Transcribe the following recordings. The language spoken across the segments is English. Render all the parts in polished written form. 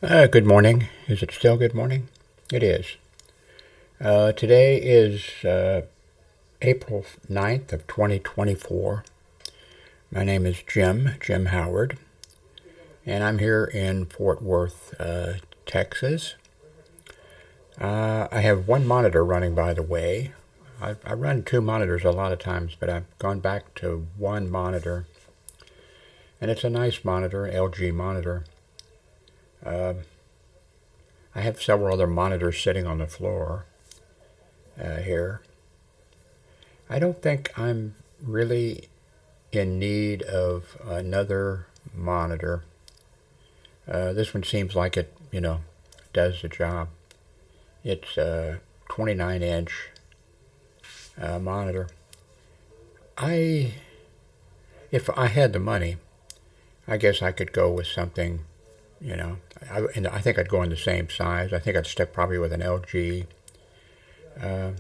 Good morning. Is it still good morning? It is. Today is April 9th of 2024. My name is Jim Howard, and I'm here in Fort Worth, Texas. I have one monitor running, by the way. I run two monitors a lot of times, but I've gone back to one monitor, and it's a nice monitor, an LG monitor. I have several other monitors sitting on the floor here. I don't think I'm really in need of another monitor. This one seems like it does the job. It's a 29-inch monitor. I, if I had the money, I guess I could go with something, and I think I'd go in the same size. I think I'd stick probably with an LG. I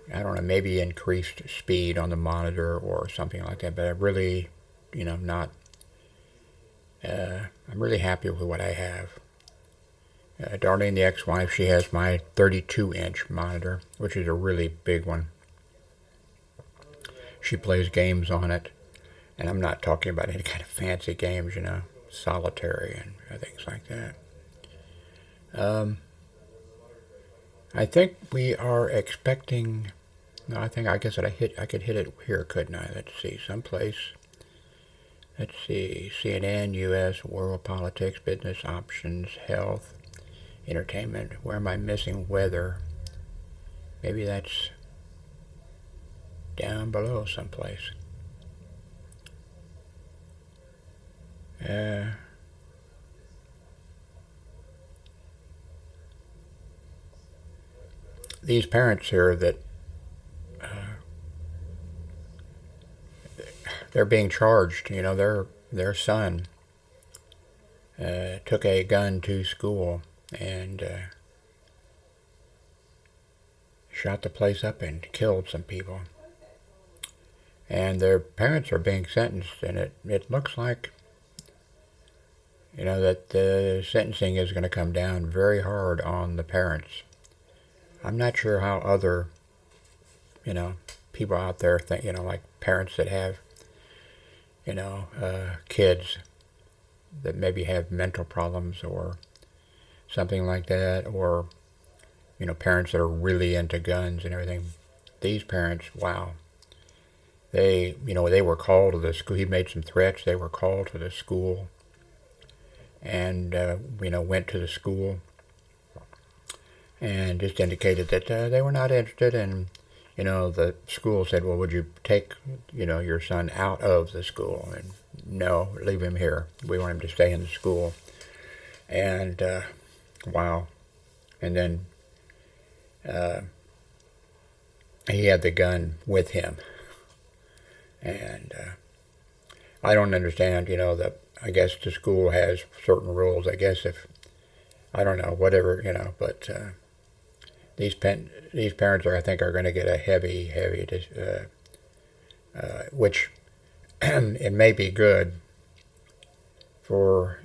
don't know, maybe increased speed on the monitor or something like that. But I really, not. I'm really happy with what I have. Darlene, the ex-wife, she has my 32-inch monitor, which is a really big one. She plays games on it, and I'm not talking about any kind of fancy games, solitary and things like that. I think we are expecting. No, I guess that I could hit it here, couldn't I? Let's see, someplace. Let's see, CNN, U.S., world politics, business options, health, entertainment. Where am I missing? Weather. Maybe that's down below someplace. These parents here that they're being charged. Their son took a gun to school and shot the place up and killed some people. And their parents are being sentenced, and it looks like, that the sentencing is going to come down very hard on the parents. I'm not sure how other, people out there think, like parents that have, kids that maybe have mental problems or something like that, or, parents that are really into guns and everything. These parents, wow. They were called to the school. He made some threats. They were called to the school and, went to the school and just indicated that they were not interested. And, the school said, well, would you take, your son out of the school? And no, leave him here. We want him to stay in the school. And, wow. And then he had the gun with him. And I don't understand, that I guess the school has certain rules. I guess if, I don't know, whatever, but these parents I think, are going to get a heavy, which it may be good for,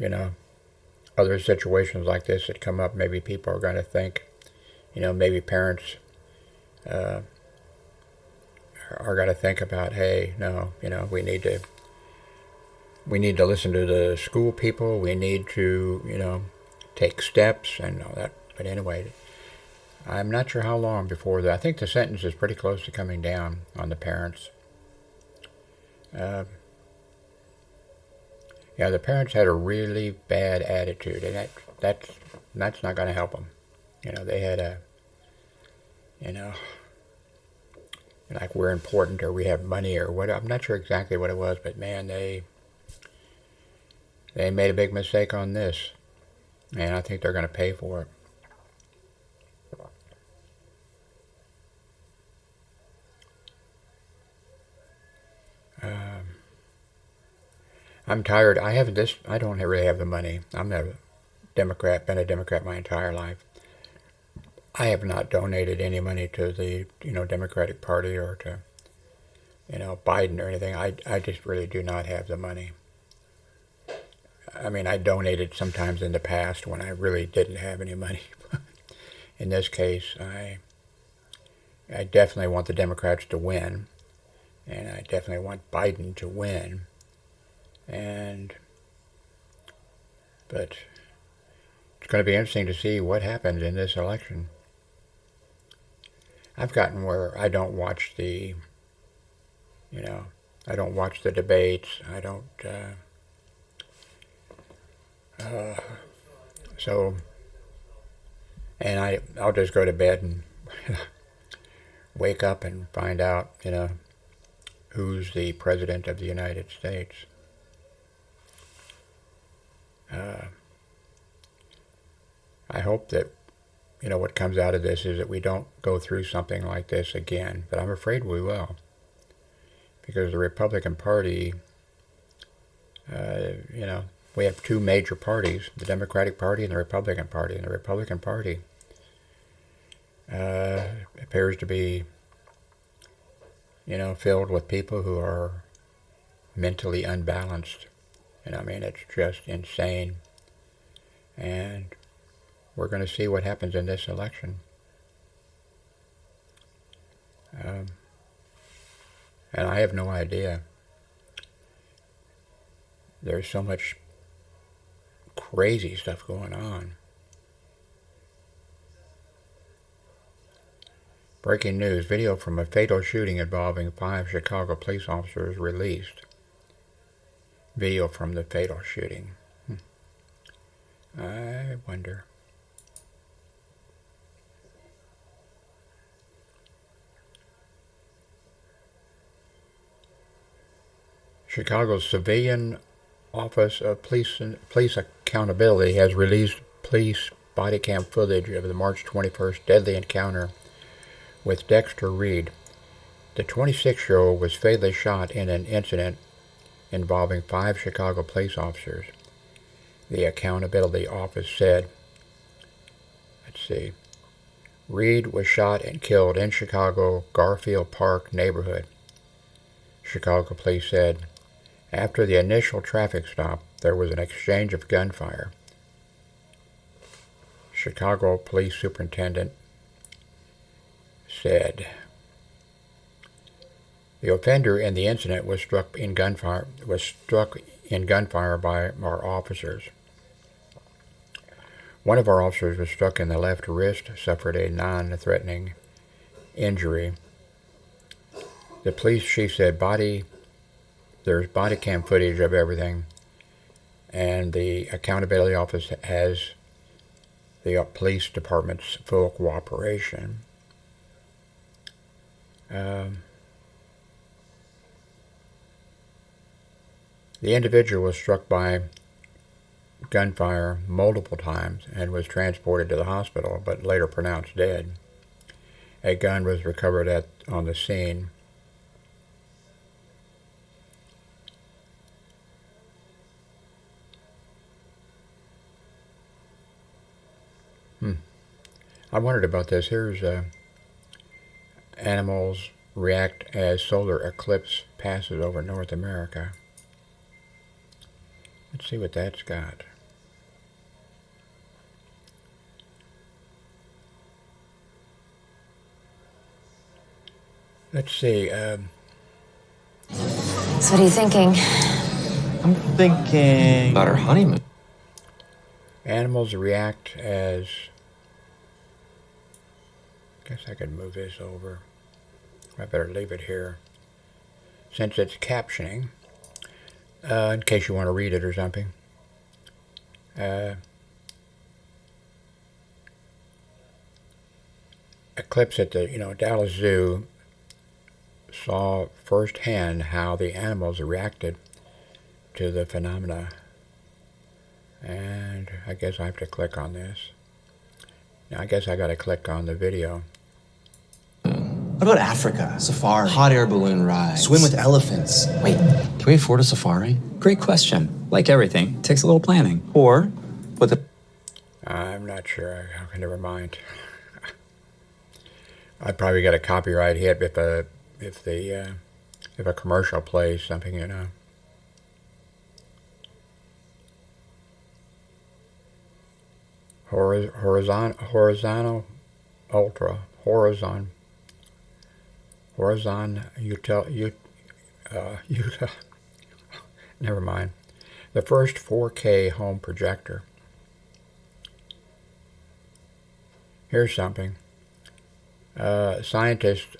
other situations like this that come up. Maybe people are going to think, maybe parents are going to think about, hey, no, we need to listen to the school people. We need to, take steps and all that. But anyway, I'm not sure how long before that. I think the sentence is pretty close to coming down on the parents. Yeah, the parents had a really bad attitude, and that's not going to help them. They had a, like we're important or we have money or what. I'm not sure exactly what it was, but man, they made a big mistake on this, and I think they're going to pay for it. I'm tired. I haven't this. I don't really have the money. I'm a Democrat. Been a Democrat my entire life. I have not donated any money to the Democratic Party or to Biden or anything. I just really do not have the money. I mean, I donated sometimes in the past when I really didn't have any money. In this case, I definitely want the Democrats to win, and I definitely want Biden to win. But it's going to be interesting to see what happens in this election. I've gotten where I don't watch the, I don't watch the debates. I don't, so, and I'll just go to bed and wake up and find out, who's the President of the United States. I hope that, what comes out of this is that we don't go through something like this again, but I'm afraid we will. Because the Republican Party, we have two major parties, the Democratic Party and the Republican Party. And the Republican Party appears to be, filled with people who are mentally unbalanced. And I mean, it's just insane. And we're going to see what happens in this election. And I have no idea. There's so much crazy stuff going on. Breaking news, video from a fatal shooting involving 5 Chicago police officers released. Video from the fatal shooting. I wonder. Chicago's Civilian Office of Police Accountability has released police body cam footage of the March 21st deadly encounter with Dexter Reed. The 26-year-old was fatally shot in an incident involving 5 Chicago police officers. The Accountability Office said, Reed was shot and killed in Chicago Garfield Park neighborhood. Chicago police said, after the initial traffic stop, there was an exchange of gunfire. Chicago Police Superintendent said, the offender in the incident was struck in gunfire by our officers. One of our officers was struck in the left wrist, suffered a non-threatening injury. The police chief said there's body cam footage of everything, and the Accountability Office has the police department's full cooperation. The individual was struck by gunfire multiple times and was transported to the hospital, but later pronounced dead. A gun was recovered on the scene. I wondered about this. Here's animals react as solar eclipse passes over North America. Let's see what that's got. Let's see. So what are you thinking? I'm thinking about our honeymoon. Animals react as... I guess I could move this over. I better leave it here, since it's captioning, in case you want to read it or something. Eclipse at the Dallas Zoo saw firsthand how the animals reacted to the phenomena. And I guess I have to click on this. Now I guess I got to click on the video. What about Africa? Safari? Hot air balloon rides. Swim with elephants? Wait, can we afford a safari? Great question. Like everything, it takes a little planning. Or with a... I'm not sure. Never mind. I'd probably get a copyright hit if a commercial plays something, horizontal ultra horizon never mind. The first 4K home projector. Here's something. Scientists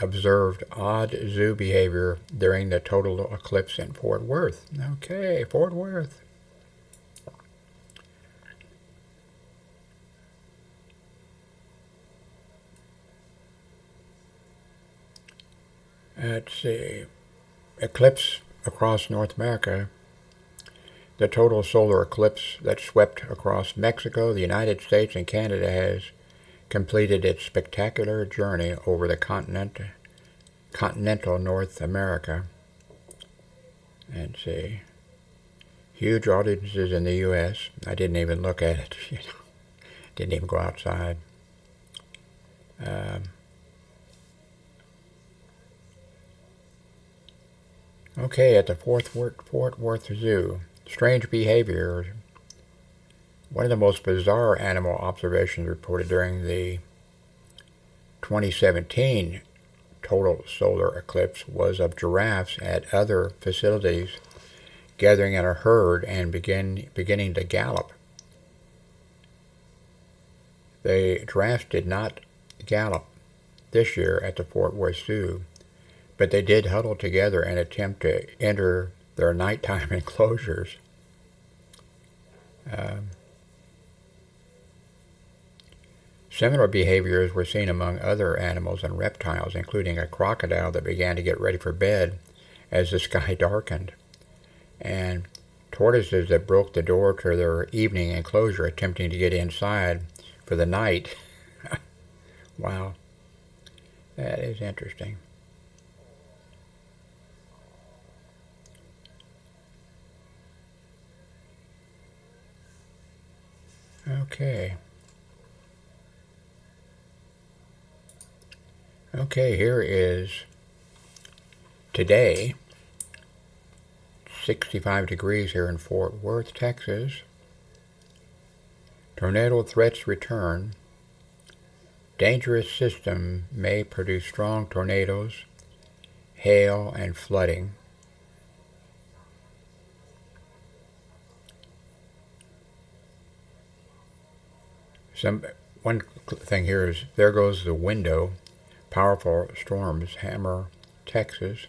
observed odd zoo behavior during the total eclipse in Fort Worth. Okay, Fort Worth. Let's see. Eclipse across North America. The total solar eclipse that swept across Mexico, the United States, and Canada has completed its spectacular journey over the continental North America. And see, huge audiences in the U.S. I didn't even look at it. Didn't even go outside. Okay, at the Fort Worth Zoo, strange behavior. One of the most bizarre animal observations reported during the 2017 total solar eclipse was of giraffes at other facilities gathering in a herd and beginning to gallop. The giraffes did not gallop this year at the Fort Worth Zoo, but they did huddle together and attempt to enter their nighttime enclosures. Similar behaviors were seen among other animals and reptiles, including a crocodile that began to get ready for bed as the sky darkened, and tortoises that broke the door to their evening enclosure attempting to get inside for the night. Wow, that is interesting. Okay. Okay, here is today, 65 degrees here in Fort Worth, Texas. Tornado threats return. Dangerous system may produce strong tornadoes, hail, and flooding. One thing here is, there goes the window. Powerful storms hammer Texas.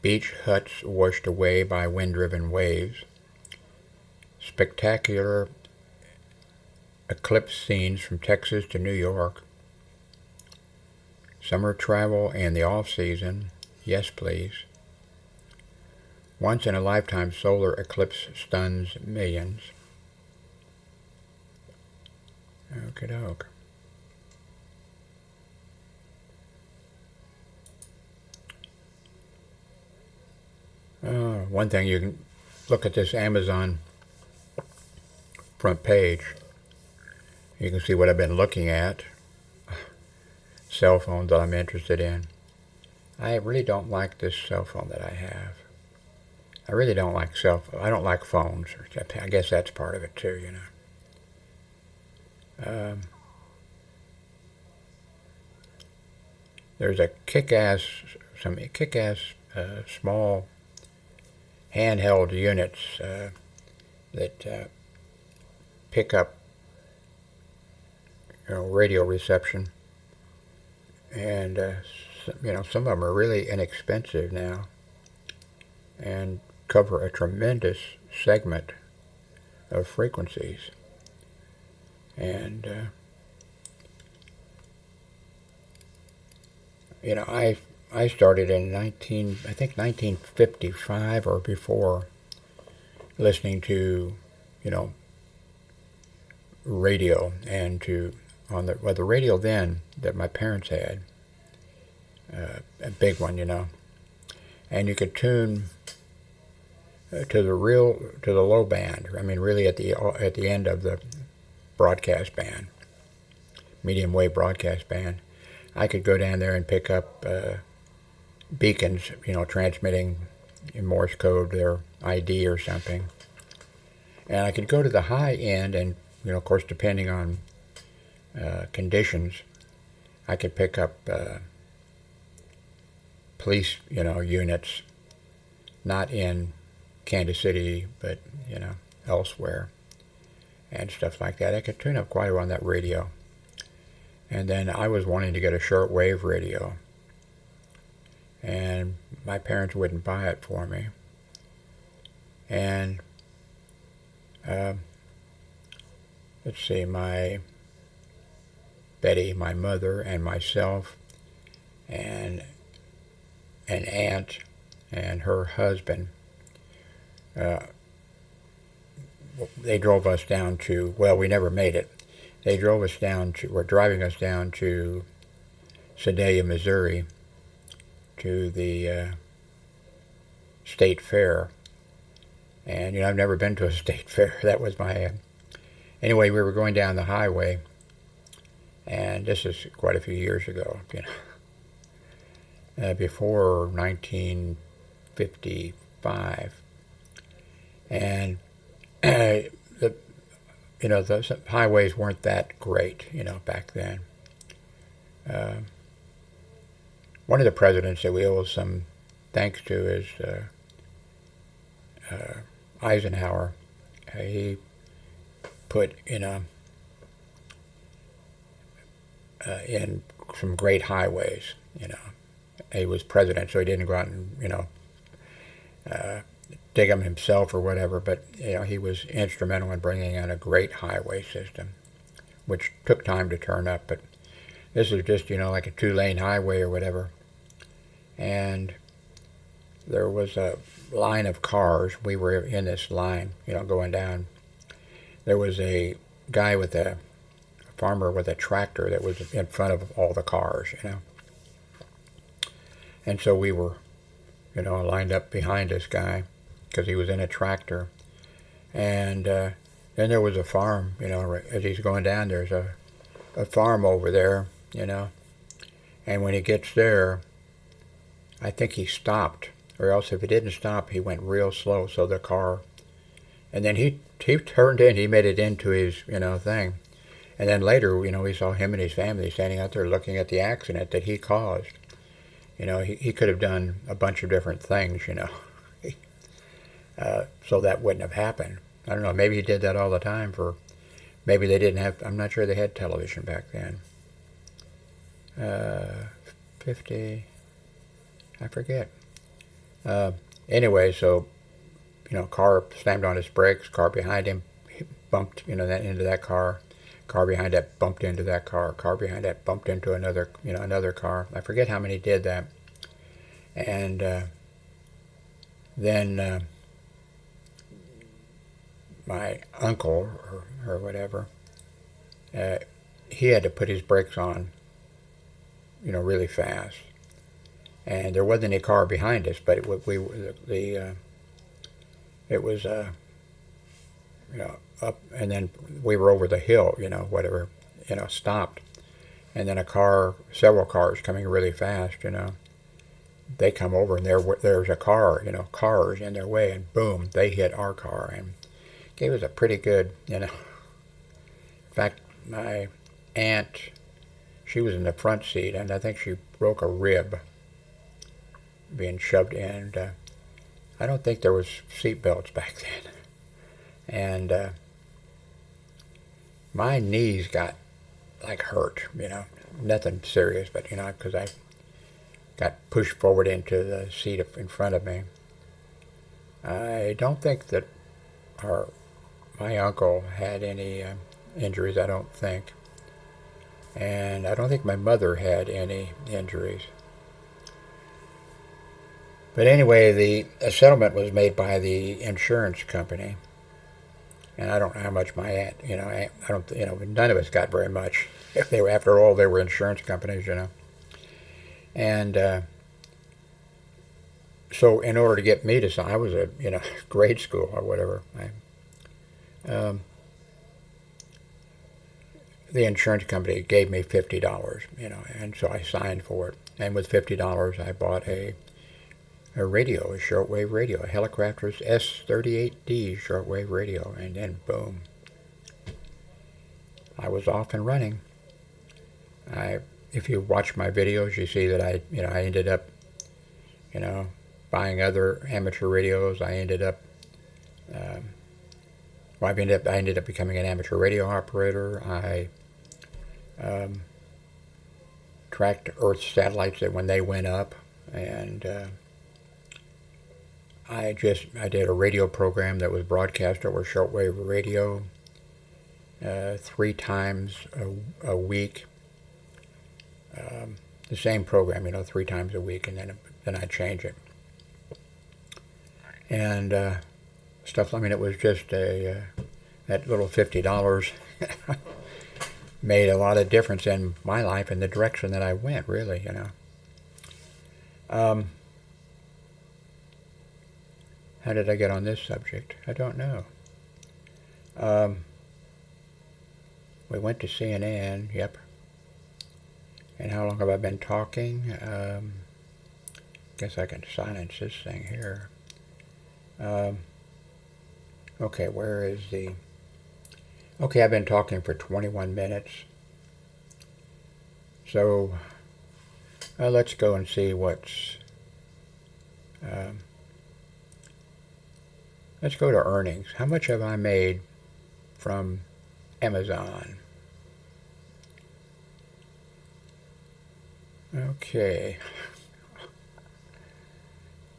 Beach huts washed away by wind-driven waves. Spectacular eclipse scenes from Texas to New York. Summer travel and the off-season. Yes, please. Once-in-a-lifetime solar eclipse stuns millions. Okie doke. One thing, you can look at this Amazon front page. You can see what I've been looking at. Cell phones that I'm interested in. I really don't like this cell phone that I have. I really don't like cell phone. I don't like phones. I guess that's part of it too, you know. There's a some kick-ass small handheld units that pick up, radio reception, and some of them are really inexpensive now, and cover a tremendous segment of frequencies. And I started in 1955 or before, listening to, radio, and on the radio then that my parents had, a big one, and you could tune to the low band. I mean, really at the end of the broadcast band, medium wave broadcast band. I could go down there and pick up beacons, transmitting in Morse code their ID or something. And I could go to the high end, and of course, depending on conditions, I could pick up police, units, not in Kansas City, but elsewhere, and stuff like that. I could tune up quite a while on that radio. And then I was wanting to get a shortwave radio, and my parents wouldn't buy it for me. And let's see, Betty, my mother, and myself, and an aunt and her husband, they drove us down to, well, we never made it. They were driving us down to Sedalia, Missouri, to the state fair. And, I've never been to a state fair. That was my... Anyway, we were going down the highway, and this is quite a few years ago, before 1955. And the highways weren't that great, back then. One of the presidents that we owe some thanks to is Eisenhower. He put in some great highways. He was president, so he didn't go out and dig them himself or whatever, but he was instrumental in bringing in a great highway system, which took time to turn up. But this is just like a 2-lane highway or whatever, and there was a line of cars. We were in this line, going down. There was a guy a farmer with a tractor that was in front of all the cars, and so we were lined up behind this guy, because he was in a tractor. And then there was a farm, as he's going down, there's a farm over there, and when he gets there, I think he stopped, or else if he didn't stop, he went real slow, so the car, and then he turned in, he made it into his, thing. And then later, we saw him and his family standing out there looking at the accident that he caused. He could have done a bunch of different things, so that wouldn't have happened. I don't know, maybe he did that all the time maybe they didn't have, I'm not sure they had television back then. 50, I forget. Anyway, so, car slammed on his brakes, car behind him bumped, into that car. Car behind that bumped into that car. Car behind that bumped into another car. I forget how many did that. And then my uncle, or whatever, he had to put his brakes on, really fast. And there wasn't any car behind us, but it was up, and then we were over the hill, whatever, stopped. And then several cars coming really fast, they come over, and there's a car, cars in their way, and boom, they hit our car, and gave us a pretty good, In fact, my aunt, she was in the front seat, and I think she broke a rib being shoved in. And I don't think there was seat belts back then. And my knees got hurt, nothing serious, but because I got pushed forward into the seat in front of me. I don't think that my uncle had any injuries, I don't think. And I don't think my mother had any injuries. But anyway, a settlement was made by the insurance company. And I don't know how much my aunt, I don't, none of us got very much. After all, they were insurance companies, And so in order to get me to sign, I was at, grade school or whatever. The insurance company gave me $50, and so I signed for it. And with $50, I bought a a radio, a shortwave radio, a Helicrafter's S38D shortwave radio, and then boom, I was off and running. If you watch my videos, you see that I ended up, buying other amateur radios. I ended up, I ended up becoming an amateur radio operator. I tracked Earth satellites that when they went up, and I did a radio program that was broadcast over shortwave radio 3 times a week. The same program, 3 times a week, and then I change it. And stuff. I mean, it was just that little $50 made a lot of difference in my life and the direction that I went. Really, How did I get on this subject? I don't know. We went to CNN. Yep. And how long have I been talking? Guess I can silence this thing here. Okay, where is the... Okay, I've been talking for 21 minutes. So, let's go and see what's... let's go to earnings. How much have I made from Amazon? Okay.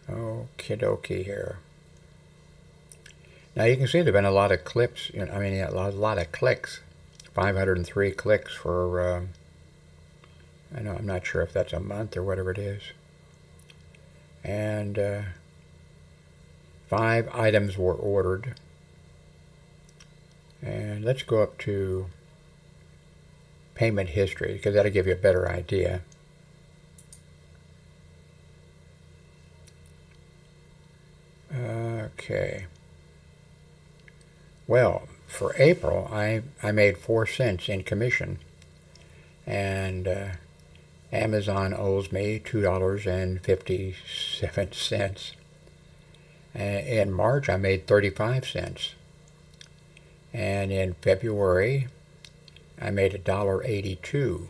Okie dokie here. Now you can see there've been a lot of clips. A lot of clicks. 503 clicks for. I'm not sure if that's a month or whatever it is. And 5 items were ordered. And let's go up to payment history, because that'll give you a better idea. Okay. Well, for April, I made 4 cents in commission, and Amazon owes me $2.57. In March, I made 35 cents, and in February, I made $1.82.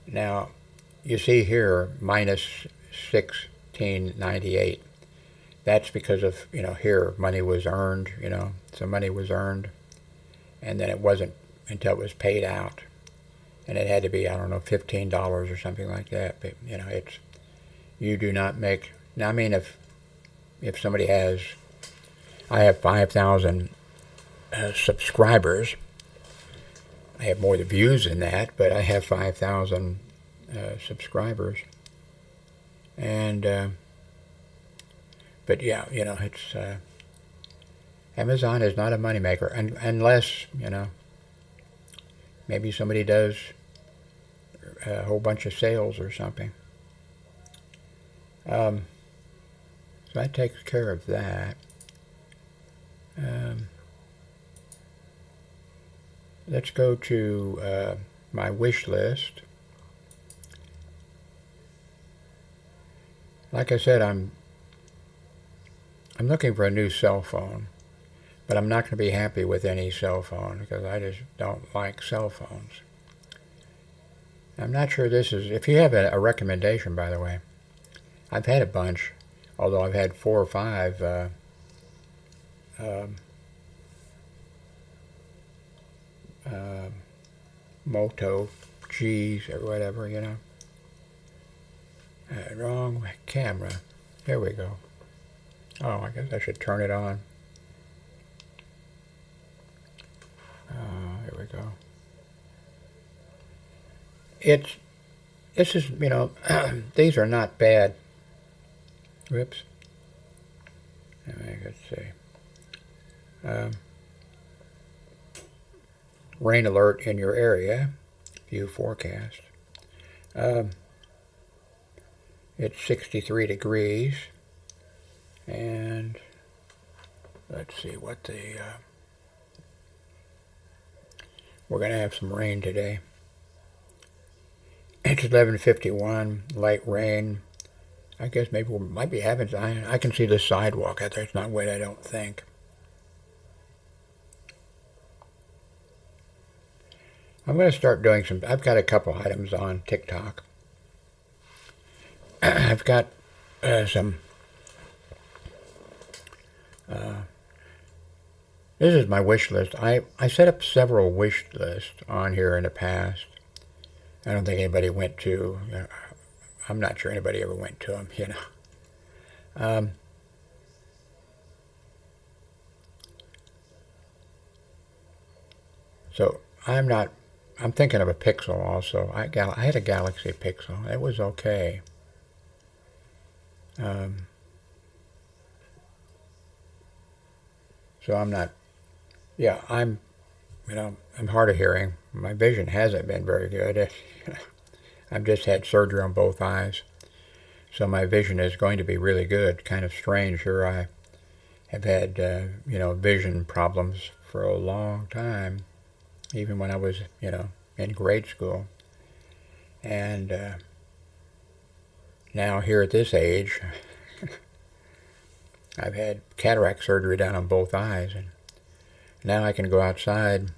Now, you see here minus $16.98. That's because of, here money was earned, some money was earned, and then it wasn't until it was paid out. And it had to be, I don't know, $15 or something like that. But, it's, you do not make, now, I mean, if somebody has, I have 5,000 subscribers. I have more views than that, but I have 5,000 subscribers. And, but yeah, it's Amazon is not a moneymaker, unless maybe somebody does a whole bunch of sales or something. So that takes care of that. Let's go to my wish list. Like I said, I'm looking for a new cell phone, but I'm not going to be happy with any cell phone because I just don't like cell phones. I'm not sure this is, if you have a recommendation, by the way. I've had a bunch, although I've had 4 or 5 Moto G's or whatever, wrong camera. There we go. Oh, I guess I should turn it on. There we go. This is, these are not bad. Whoops. Let's see. Rain alert in your area. View forecast. It's 63 degrees. And let's see what we're going to have some rain today. It's 11:51, light rain, I guess maybe we might be having. I can see the sidewalk out there. It's not wet, I don't think. I'm going to start doing some. I've got a couple items on TikTok. I've got some. This is my wish list. I set up several wish lists on here in the past. I don't think anybody went to. I'm not sure anybody ever went to them. You know. So I'm not. I'm thinking of a Pixel also. I had a Galaxy Pixel. It was okay. So I'm not. Yeah, I'm. I'm hard of hearing. My vision hasn't been very good. I've just had surgery on both eyes, so my vision is going to be really good. Kind of strange. Here I have had vision problems for a long time, even when I was in grade school, and now here at this age, I've had cataract surgery done on both eyes, and now I can go outside.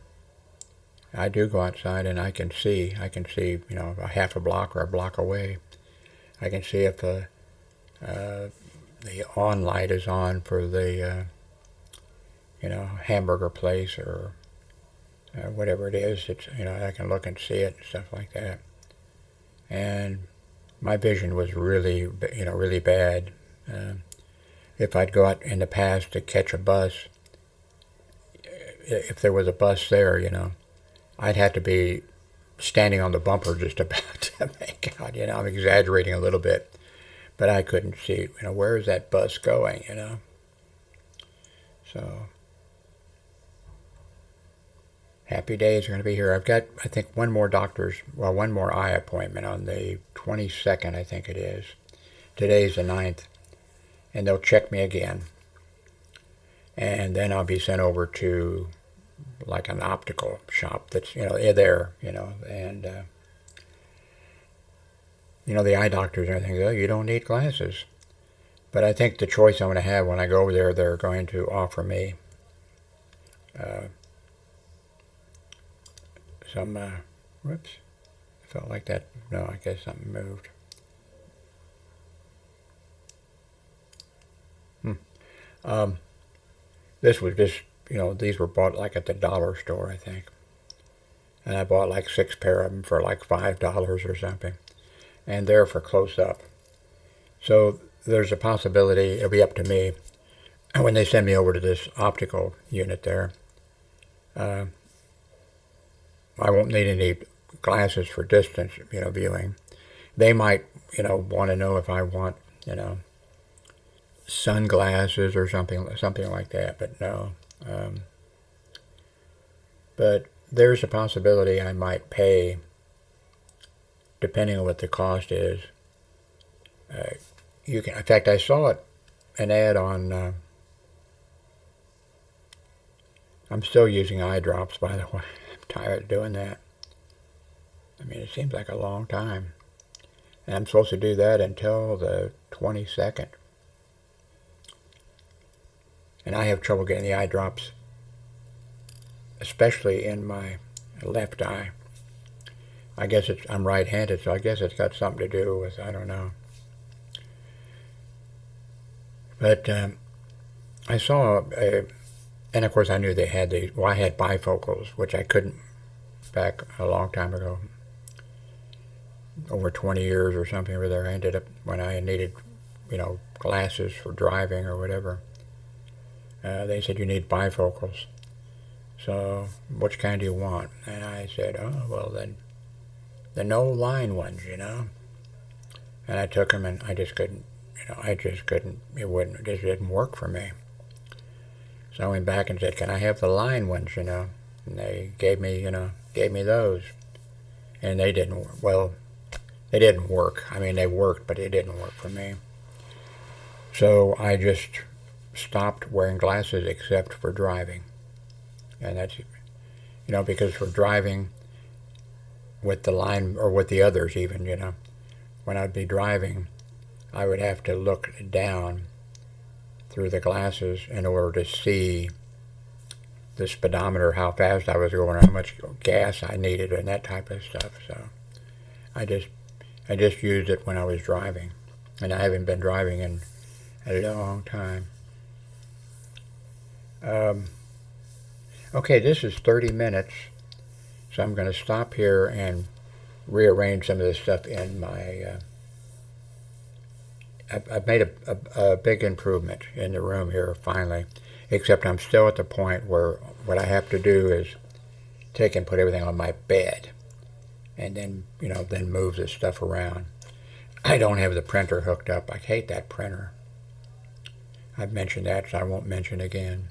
I do go outside and I can see. I can see, a half a block or a block away. I can see if the on light is on for the, hamburger place or whatever it is. It's, I can look and see it and stuff like that. And my vision was really, really bad. If I'd go out in the past to catch a bus, if there was a bus there, I'd have to be standing on the bumper just about to make out. I'm exaggerating a little bit, but I couldn't see, where is that bus going, So, happy days are going to be here. I've got, I think, one more eye appointment on the 22nd, I think it is. Today's the 9th, and they'll check me again. And then I'll be sent over to like an optical shop that's, there, and, the eye doctors and everything, you don't need glasses. But I think the choice I'm going to have when I go over there, they're going to offer me some, whoops, I felt like that, no, I guess something moved. This was just, these were bought like at the dollar store, I think. And I bought like 6 pair of them for like $5 or something. And they're for close up. So there's a possibility, it'll be up to me, when they send me over to this optical unit there, I won't need any glasses for distance, viewing. They might, want to know if I want, sunglasses or something like that, but no. But there's a possibility I might pay, depending on what the cost is. In fact, I saw an ad on. I'm still using eye drops, by the way. I'm tired of doing that. I mean, it seems like a long time, and I'm supposed to do that until the 22nd. And I have trouble getting the eye drops, especially in my left eye. I guess I'm right-handed, so I guess it's got something to do with, I don't know. But I saw, and of course I knew they had these, I had bifocals, which I couldn't back a long time ago. Over 20 years or something where there, I ended up, when I needed, glasses for driving or whatever. They said, you need bifocals. So, which kind do you want? And I said, oh, well, then the no-line ones, And I took them, and I just couldn't, it just didn't work for me. So I went back and said, can I have the line ones, And they gave me those. And they didn't work. I mean, they worked, but it didn't work for me. So I just stopped wearing glasses except for driving. And that's, because for driving with the line, or with the others even, when I'd be driving, I would have to look down through the glasses in order to see the speedometer, how fast I was going, how much gas I needed, and that type of stuff. So I just used it when I was driving, and I haven't been driving in a long time. Okay, this is 30 minutes, so I'm going to stop here and rearrange some of this stuff in my. I've made a big improvement in the room here finally, except I'm still at the point where what I have to do is take and put everything on my bed, and then then move this stuff around. I don't have the printer hooked up. I hate that printer. I've mentioned that, so I won't mention again.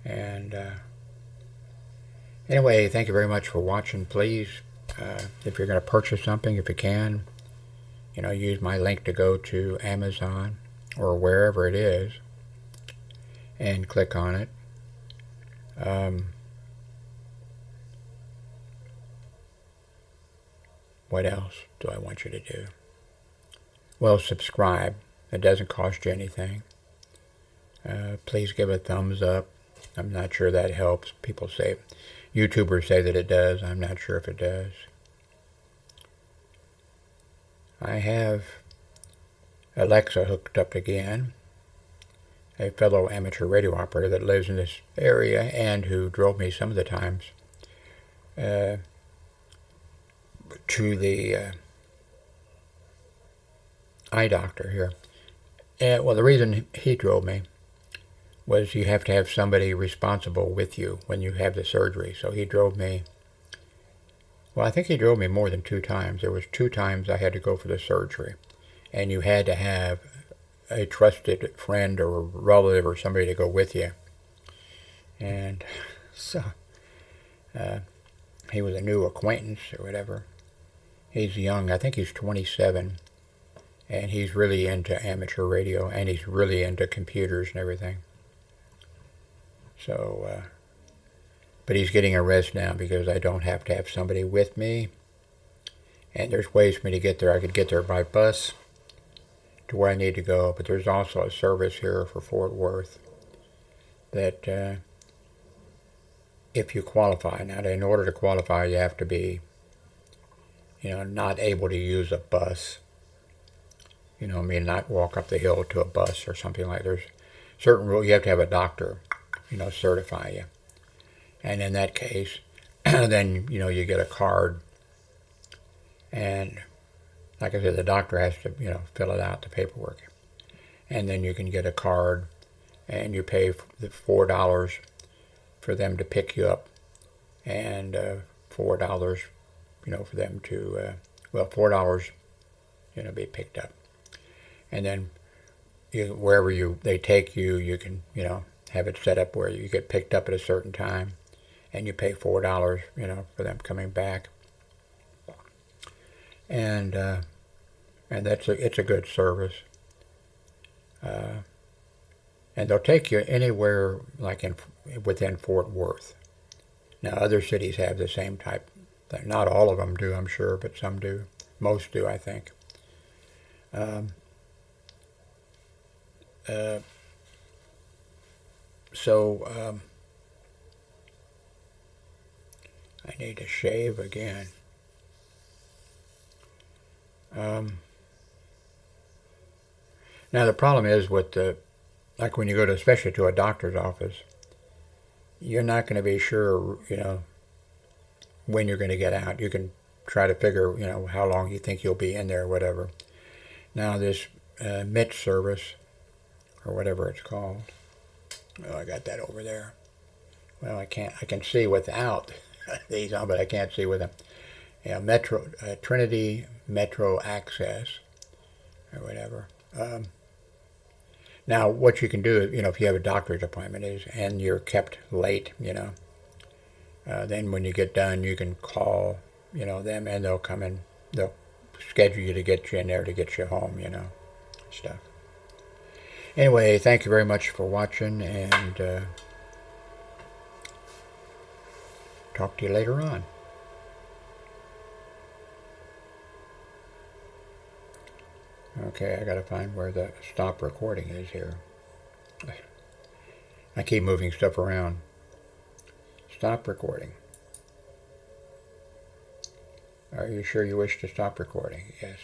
And anyway, thank you very much for watching. Please, if you're going to purchase something, if you can, use my link to go to Amazon or wherever it is and click on it. What else do I want you to do? Well, subscribe. It doesn't cost you anything. Please give a thumbs up. I'm not sure that helps. People say, YouTubers say that it does. I'm not sure if it does. I have Alexa hooked up again, a fellow amateur radio operator that lives in this area and who drove me some of the times to the eye doctor here. Well, the reason he drove me was you have to have somebody responsible with you when you have the surgery. So he drove me, well, I think he drove me more than 2 times. There was 2 times I had to go for the surgery. And you had to have a trusted friend or a relative or somebody to go with you. And so he was a new acquaintance or whatever. He's young. I think he's 27. And he's really into amateur radio. And he's really into computers and everything. So, but he's getting a rest now because I don't have to have somebody with me. And there's ways for me to get there. I could get there by bus to where I need to go. But there's also a service here for Fort Worth that if you qualify. Now, in order to qualify, you have to be, not able to use a bus. Not walk up the hill to a bus or something like that. There's certain rules. You have to have a doctor, certify you. And in that case, then, you get a card. And like I said, the doctor has to, fill it out, the paperwork. And then you can get a card and you pay the $4 for them to pick you up. And $4, for them to, $4, be picked up. And then wherever they take you, you can, have it set up where you get picked up at a certain time. And you pay $4, for them coming back. And it's a good service. And they'll take you anywhere like within Fort Worth. Now other cities have the same type. Not all of them do, I'm sure, but some do. Most do, I think. I need to shave again. Now the problem is with like when you go to, especially to a doctor's office, you're not going to be sure, when you're going to get out. You can try to figure, how long you think you'll be in there or whatever. Now this MIT service, or whatever it's called. Oh, I got that over there. Well, I can see without these on, but I can't see with them. Trinity Metro Access, or whatever. Now, what you can do, if you have a doctor's appointment and you're kept late, then when you get done, you can call, them, and they'll come in. They'll schedule you to get you in there to get you home, stuff. Anyway, thank you very much for watching, and talk to you later on. Okay, I gotta find where the stop recording is here. I keep moving stuff around. Stop recording. Are you sure you wish to stop recording? Yes.